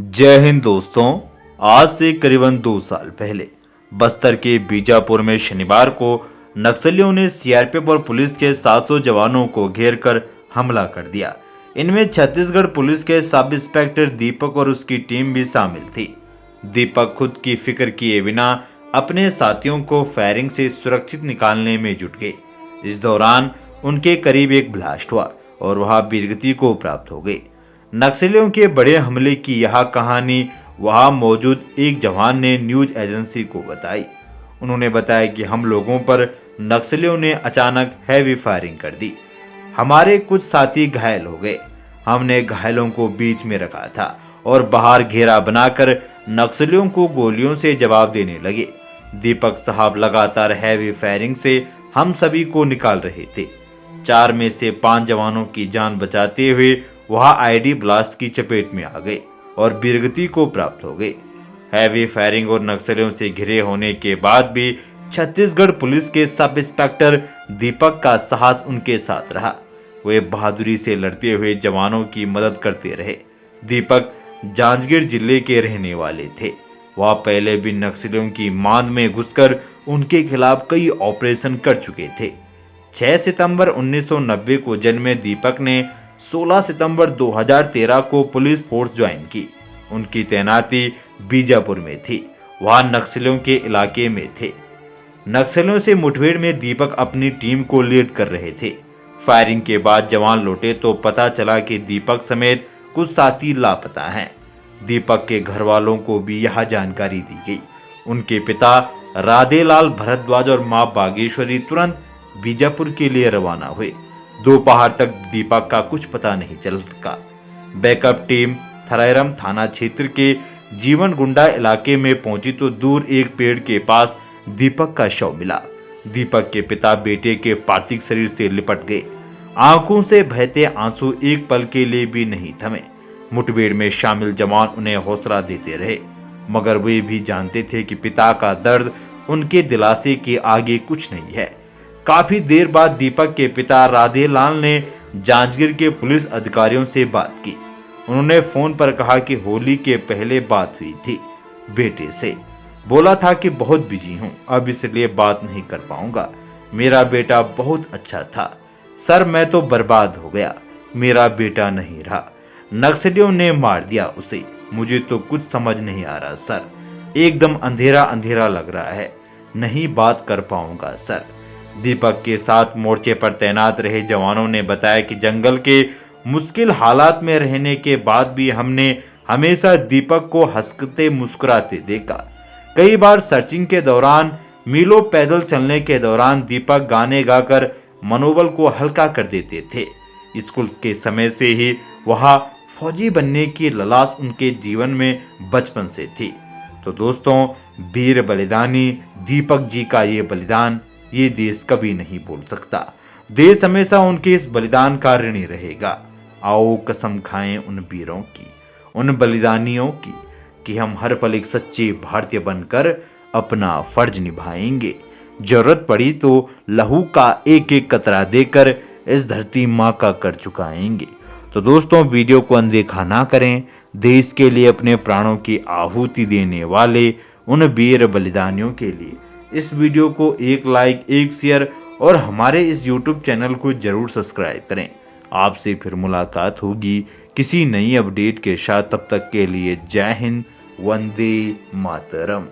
जय हिंद दोस्तों। आज से करीबन 2 साल पहले बस्तर के बीजापुर में शनिवार को नक्सलियों ने सीआरपीएफ और पुलिस के 700 जवानों को घेर कर हमला कर दिया। इनमें छत्तीसगढ़ पुलिस के सब इंस्पेक्टर दीपक और उसकी टीम भी शामिल थी। दीपक खुद की फिक्र किए बिना अपने साथियों को फायरिंग से सुरक्षित निकालने में जुट गए। इस दौरान उनके करीब एक ब्लास्ट हुआ और वह वीरगति को प्राप्त हो गए। नक्सलियों के बड़े हमले की यह कहानी वहां मौजूद एक जवान ने न्यूज एजेंसी को बताई। उन्होंने बताया कि हम लोगों पर नक्सलियों ने अचानक हैवी फायरिंग कर दी। हमारे कुछ साथी घायल हो गए। हमने घायलों को बीच में रखा था और बाहर घेरा बनाकर नक्सलियों को गोलियों से जवाब देने लगे। दीपक साहब लगातार हैवी फायरिंग से हम सभी को निकाल रहे थे। 4 में से 5 जवानों की जान बचाते हुए वह आईडी ब्लास्ट की चपेट में आ गए और वीरगति को प्राप्त हो गए। हैवी फायरिंग और नक्सलियों से घिरे होने के बाद भी छत्तीसगढ़ पुलिस के सब इंस्पेक्टर दीपक का साहस उनके साथ रहा। वे बहादुरी से लड़ते हुए जवानों की मदद करते रहे। दीपक जांजगीर जिले के रहने वाले थे। वह पहले भी नक्सलियों की मांद में घुसकर उनके खिलाफ कई ऑपरेशन कर चुके थे। 6 सितंबर 1990 को जन्मे दीपक ने 16 सितंबर 2013 को पुलिस फोर्स ज्वाइन की। उनकी तैनाती बीजापुर में थी। वह नक्सलियों के इलाके में थे। नक्सलियों से मुठभेड़ में दीपक अपनी टीम को लीड कर रहे थे। फायरिंग के बाद जवान लौटे तो पता चला कि दीपक समेत कुछ साथी लापता हैं। दीपक के घर वालों को भी यह जानकारी दी गई। उनके पिता राधेलाल भारद्वाज और मां बागेश्वरी तुरंत बीजापुर के लिए रवाना हुए। दोपहर तक दीपक का कुछ पता नहीं चल सका। बैकअप टीम थराइरम थाना क्षेत्र के जीवन गुंडा इलाके में पहुंची तो दूर एक पेड़ के पास दीपक का शव मिला। दीपक के पिता बेटे के पार्थिव शरीर से लिपट गए। आंखों से बहते आंसू एक पल के लिए भी नहीं थमे। मुठभेड़ में शामिल जवान उन्हें हौसला देते रहे, मगर वे भी जानते थे कि पिता का दर्द उनके दिलासे के आगे कुछ नहीं है। काफी देर बाद दीपक के पिता राधेलाल ने जांजगीर के पुलिस अधिकारियों से बात की। उन्होंने फोन पर कहा कि होली के पहले बात हुई थी बेटे से। बोला था कि बहुत बिजी हूं, अब इसलिए बात नहीं कर पाऊंगा। मेरा बेटा बहुत अच्छा था सर, मैं तो बर्बाद हो गया। मेरा बेटा नहीं रहा, नक्सलियों ने मार दिया उसे। मुझे तो कुछ समझ नहीं आ रहा सर, एकदम अंधेरा अंधेरा लग रहा है, नहीं बात कर पाऊंगा सर। दीपक के साथ मोर्चे पर तैनात रहे जवानों ने बताया कि जंगल के मुश्किल हालात में रहने के बाद भी हमने हमेशा दीपक को हंसते मुस्कुराते देखा। कई बार सर्चिंग के दौरान, मीलों पैदल चलने के दौरान दीपक गाने गाकर मनोबल को हल्का कर देते थे। स्कूल के समय से ही वह फौजी बनने की लालसा उनके जीवन में बचपन से थी। तो दोस्तों, वीर बलिदानी दीपक जी का ये बलिदान ये देश कभी नहीं भूल सकता। देश हमेशा उनके इस बलिदान का ऋणी रहेगा। आओ कसम खाएं उन वीरों की, उन बलिदानियों की, कि हम हर पल एक सच्चे भारतीय बनकर अपना फर्ज निभाएंगे। जरूरत पड़ी तो लहू का एक एक कतरा देकर इस धरती माँ का कर चुकाएंगे। तो दोस्तों, वीडियो को अनदेखा ना करें। देश के लिए अपने प्राणों की आहुति देने वाले उन वीर बलिदानियों के लिए इस वीडियो को एक लाइक, एक शेयर और हमारे इस YouTube चैनल को जरूर सब्सक्राइब करें। आपसे फिर मुलाकात होगी किसी नई अपडेट के साथ। तब तक के लिए जय हिंद, वंदे मातरम।